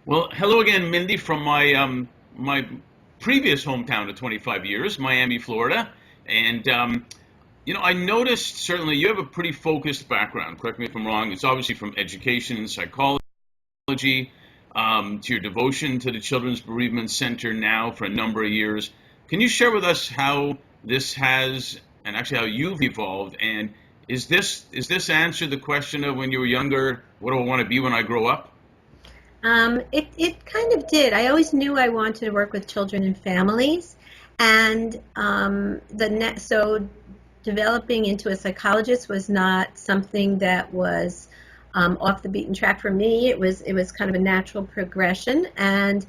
Well, hello again, Mindy, from my previous hometown of 25 years, Miami, Florida. And I noticed certainly you have a pretty focused background. Correct me if I'm wrong. It's obviously from education and psychology, to your devotion to the Children's Bereavement Center now for a number of years. Can you share with us how this has, and actually how you've evolved? And is this answer the question of when you were younger, what do I want to be when I grow up? It kind of did. I always knew I wanted to work with children and families, and so developing into a psychologist was not something that was off the beaten track for me. It was kind of a natural progression, and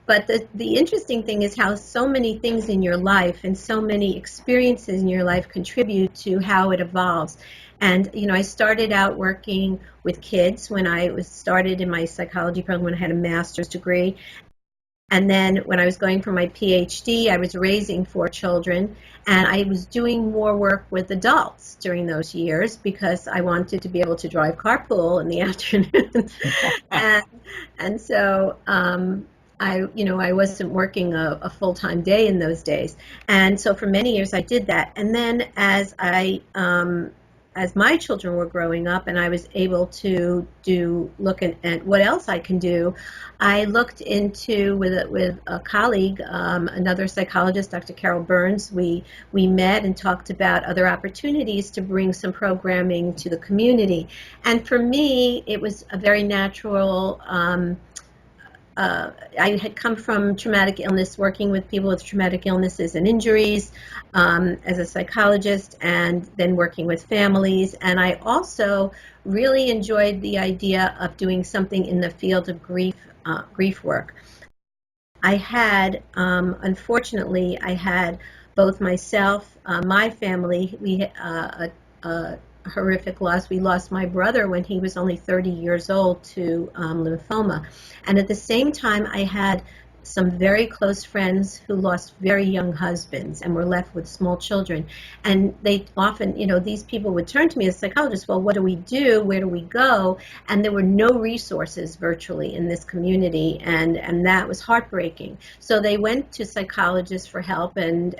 but the interesting thing is how so many things in your life and so many experiences in your life contribute to how it evolves. And I started out working with kids when I was started in my psychology program when I had a master's degree. And then when I was going for my PhD, I was raising four children, and I was doing more work with adults during those years because I wanted to be able to drive carpool in the afternoon. and and so I wasn't working a full-time day in those days. And so for many years I did that. And then as my children were growing up and I was able to look at what else I can do, I looked into with a colleague, another psychologist, Dr. Carol Burns. We met and talked about other opportunities to bring some programming to the community. And for me, it was a very natural. I had come from traumatic illness, working with people with traumatic illnesses and injuries as a psychologist, and then working with families. And I also really enjoyed the idea of doing something in the field of grief work. Unfortunately, I had both myself, my family, we a horrific loss. We lost my brother when he was only 30 years old to lymphoma. And at the same time, I had some very close friends who lost very young husbands and were left with small children. And they often, these people would turn to me as psychologists, well, what do we do? Where do we go? And there were no resources virtually in this community, and that was heartbreaking. So they went to psychologists for help, and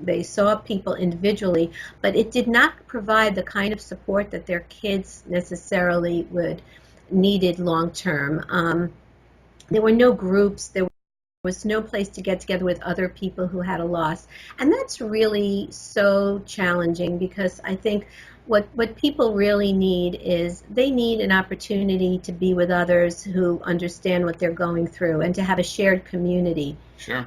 they saw people individually, but it did not provide the kind of support that their kids necessarily would needed long term. There were no groups. There was no place to get together with other people who had a loss. And that's really so challenging because I think what people really need is they need an opportunity to be with others who understand what they're going through and to have a shared community. Sure.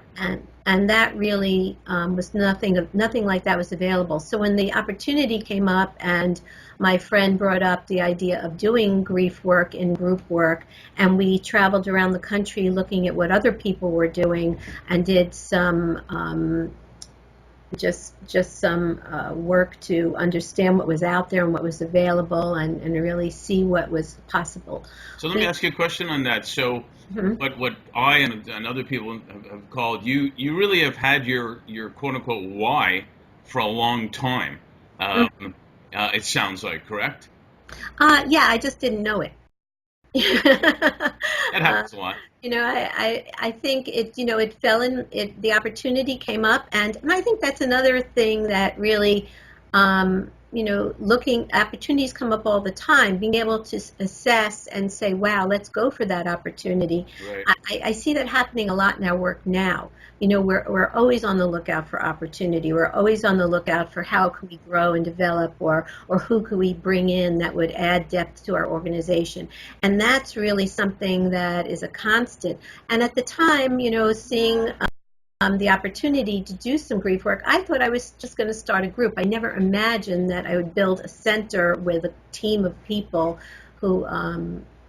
And that really was nothing like that was available. So when the opportunity came up and my friend brought up the idea of doing grief work and group work, and we traveled around the country looking at what other people were doing and did some just some work to understand what was out there and what was available and really see what was possible. So let me ask you a question on that. So, what I and other people have called you, you really have had your quote unquote why for a long time. It sounds like, correct? Yeah, I just didn't know it. That happens a lot. I think it fell in it. The opportunity came up, and I think that's another thing that really, looking opportunities come up all the time. Being able to assess and say, "Wow, let's go for that opportunity." Right. I see that happening a lot in our work now. We're always on the lookout for opportunity. We're always on the lookout for how can we grow and develop, or who could we bring in that would add depth to our organization. And that's really something that is a constant. And at the time, seeing the opportunity to do some grief work, I thought I was just going to start a group. I never imagined that I would build a center with a team of people who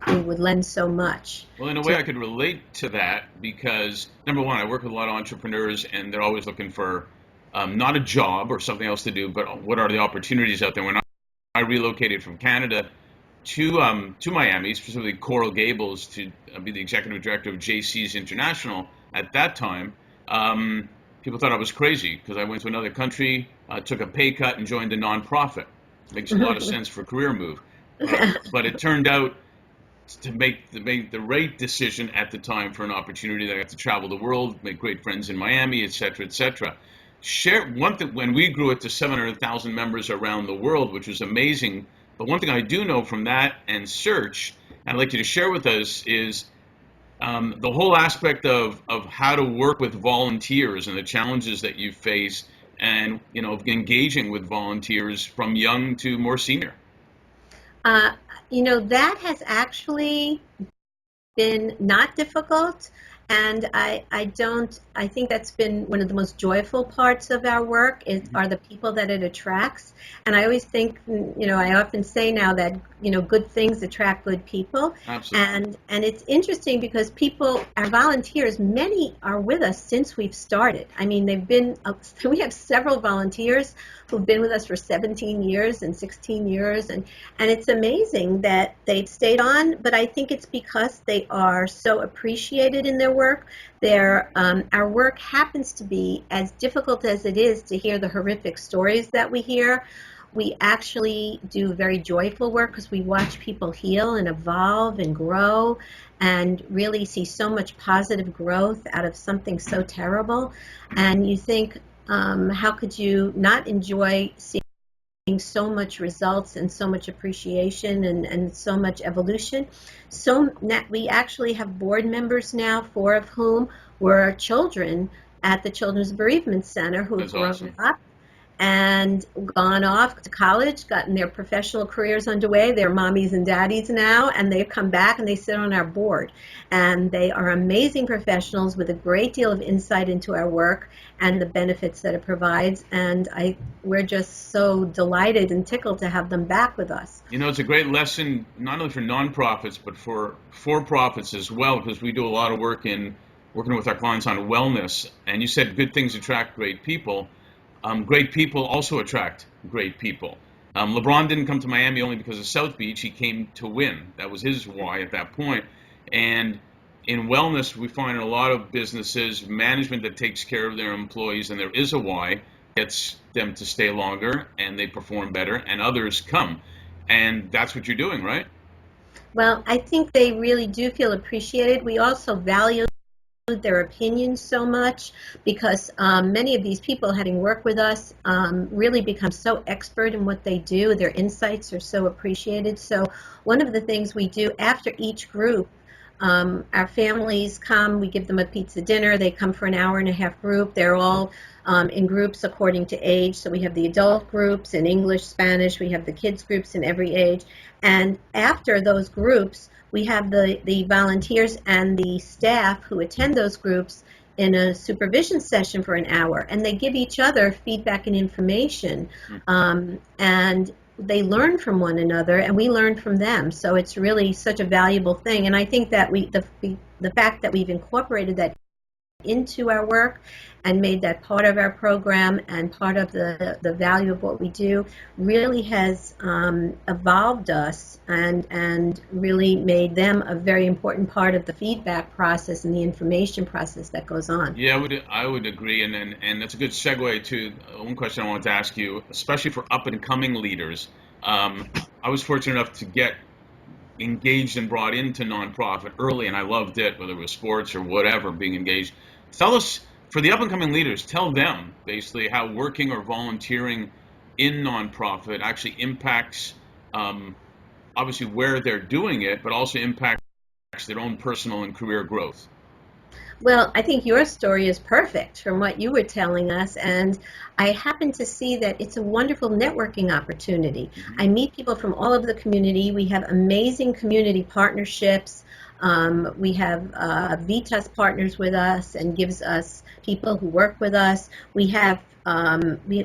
would lend so much. Well, in a way, I could relate to that because, number one, I work with a lot of entrepreneurs, and they're always looking for not a job or something else to do, but what are the opportunities out there. When I relocated from Canada to Miami, specifically Coral Gables, to be the executive director of JC's International at that time, people thought I was crazy because I went to another country, took a pay cut, and joined a nonprofit. Makes a lot of sense for a career move. But it turned out to make the right decision at the time for an opportunity. That I got to travel the world, make great friends in Miami, et cetera, et cetera. Share one thing, when we grew it to 700,000 members around the world, which was amazing. But one thing I do know from that and search, and I'd like you to share with us, is the whole aspect of how to work with volunteers and the challenges that you face, and engaging with volunteers from young to more senior. Uh, that has actually been not difficult, and I think that's been one of the most joyful parts of our work are the people that it attracts. And I always think, I often say now that, good things attract good people. Absolutely. And it's interesting because our volunteers, many are with us since we've started. I mean, we have several volunteers who've been with us for 17 years and 16 years, and it's amazing that they've stayed on, but I think it's because they are so appreciated in their work. Our work happens to be, as difficult as it is to hear the horrific stories that we hear, we actually do very joyful work because we watch people heal and evolve and grow and really see so much positive growth out of something so terrible. And you think, how could you not enjoy seeing so much results and so much appreciation and so much evolution? We actually have board members now, 4 of whom were children at the Children's Bereavement Center who have grown Awesome. up and gone off to college, gotten their professional careers underway. They're mommies and daddies now, and they've come back and they sit on our board. And they are amazing professionals with a great deal of insight into our work and the benefits that it provides. And we're just so delighted and tickled to have them back with us. It's a great lesson, not only for nonprofits, but for for-profits as well, because we do a lot of work in working with our clients on wellness. And you said good things attract great people. Great people also attract great people. LeBron didn't come to Miami only because of South Beach. He came to win. That was his why at that point. And in wellness, we find in a lot of businesses, management that takes care of their employees, and there is a why, gets them to stay longer and they perform better, and others come. And that's what you're doing, right? Well, I think they really do feel appreciated. We also value their opinions so much because many of these people, having worked with us, really become so expert in what they do. Their insights are so appreciated. So one of the things we do after each group, our families come, we give them a pizza dinner. They come for an hour-and-a-half group. They're all in groups according to age. So we have the adult groups in English, Spanish. We have the kids groups in every age. And after those groups, we have the volunteers and the staff who attend those groups in a supervision session for an hour, and they give each other feedback and information, and they learn from one another, and we learn from them. So it's really such a valuable thing, and I think that the fact that we've incorporated that into our work and made that part of our program and part of the value of what we do really has evolved us and really made them a very important part of the feedback process and the information process that goes on. Yeah, I would agree, and that's a good segue to one question I wanted to ask you, especially for up and coming leaders. I was fortunate enough to get engaged and brought into nonprofit early, and I loved it, whether it was sports or whatever, being engaged. Tell us, for the up and coming leaders, tell them basically how working or volunteering in nonprofit actually impacts, obviously where they're doing it, but also impacts their own personal and career growth. Well, I think your story is perfect from what you were telling us, and I happen to see that it's a wonderful networking opportunity. Mm-hmm. I meet people from all over the community. We have amazing community partnerships. We have Vitas partners with us and gives us people who work with us. We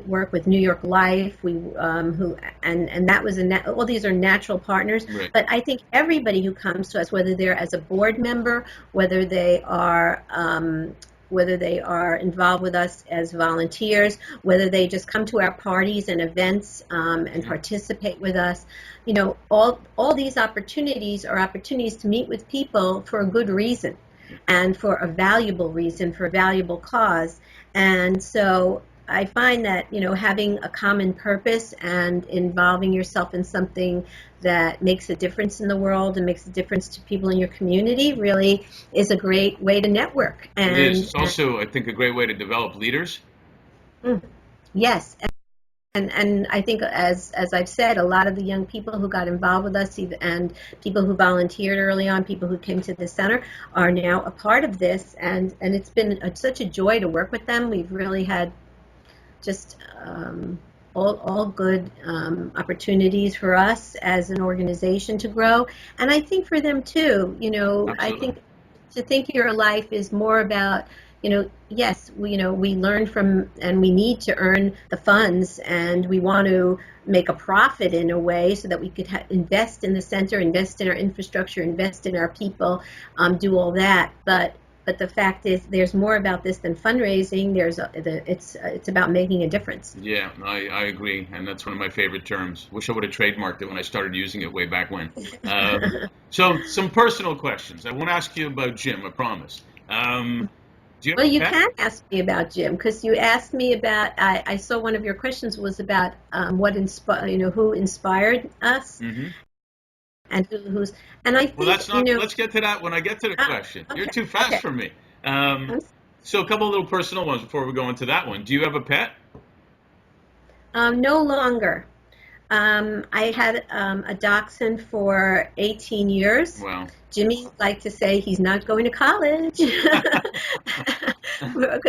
work with New York Life. And that was all these are natural partners. Right. But I think everybody who comes to us, whether they're as a board member, whether they are involved with us as volunteers, whether they just come to our parties and events and participate with us, all these opportunities are opportunities to meet with people for a good reason and for a valuable reason, for a valuable cause. And so I find that, having a common purpose and involving yourself in something that makes a difference in the world and makes a difference to people in your community really is a great way to network. It is. It's also, I think, a great way to develop leaders. Mm, yes. And I think, as I've said, a lot of the young people who got involved with us, and people who volunteered early on, people who came to the center, are now a part of this, and it's been such a joy to work with them. We've really had just all good opportunities for us as an organization to grow, and I think for them too. I Absolutely. think to think your life is more about, yes, we learn from, and we need to earn the funds, and we want to make a profit in a way so that we could invest in the center, invest in our infrastructure, invest in our people, do all that. But the fact is, there's more about this than fundraising. It's about making a difference. Yeah, I agree, and that's one of my favorite terms. Wish I would have trademarked it when I started using it way back when. So, some personal questions. I won't ask you about Jim, I promise. Do you have Well, a you pet? can ask me about Jim, because you asked me about. I saw one of your questions was about who inspired us, Hmm. and who's. And I Well, think, let's get to that when I get to the question. You're okay, too fast okay. for me. Um, I'm so, a couple of little personal ones before we go into that one. Do you have a pet? No longer. I had a dachshund for 18 years. Well, Jimmy liked to say he's not going to college because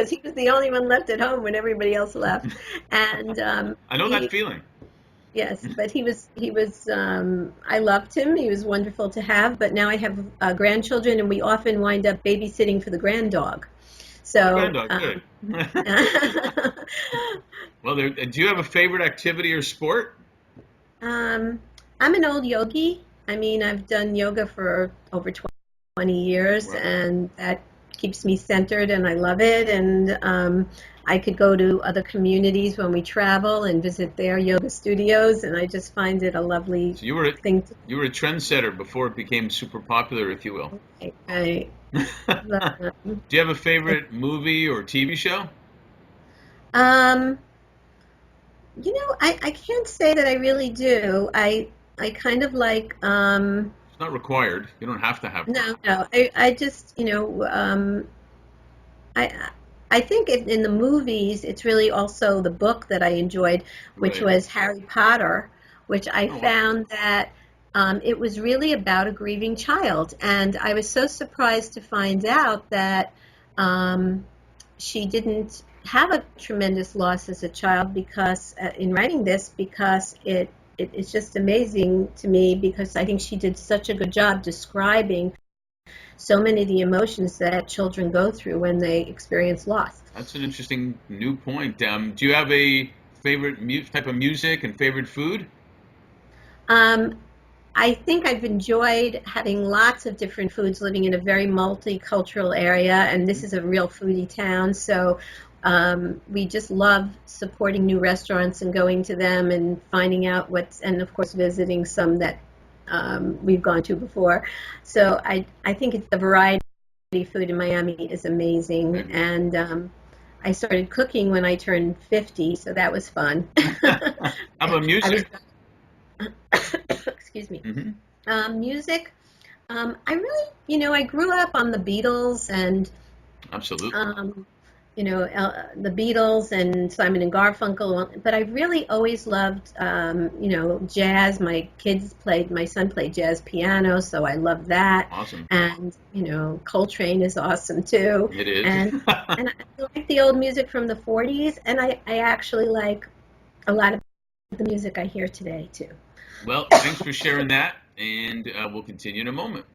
he was the only one left at home when everybody else left. And I know that feeling. yes, but I loved him. He was wonderful to have. But now I have grandchildren, and we often wind up babysitting for the granddog. The So, granddog, good. Well, do you have a favorite activity or sport? Um, I'm an old yogi. I mean, I've done yoga for over 20 years, Well, and that keeps me centered, and I love it. And I could go to other communities when we travel and visit their yoga studios, and I just find it a lovely so thing to you were a trendsetter before it became super popular, if you will. do. I love them. Do you have a favorite movie or TV show? Um, I can't say that I really do. I kind of like It's not required. You don't have to have one. no. I just I I think in the movies, it's really also the book that I enjoyed, which Right. was Harry Potter, which I Oh, wow. found that it was really about a grieving child. And I was so surprised to find out that she didn't have a tremendous loss as a child, because in writing this, because it's just amazing to me, because I think she did such a good job describing so many of the emotions that children go through when they experience loss. That's an interesting new point. Do you have a favorite type of music and favorite food? Um, I think I've enjoyed having lots of different foods, living in a very multicultural area, and this is a real foodie town. So we just love supporting new restaurants and going to them and finding out and of course visiting some that we've gone to before. So I think it's the variety of food in Miami is I amazing, agree. and I started cooking when I turned 50, so that was fun. How about I was, music? excuse me, Hmm. music. I really, I grew up on the Beatles and Absolutely. um, the Beatles and Simon and Garfunkel, but I really always loved, jazz. My son played jazz piano, so I love that. Awesome. And, Coltrane is awesome too. It is. And I like the old music from the 40s, and I actually like a lot of the music I hear today too. Well, thanks for sharing that, and we'll continue in a moment.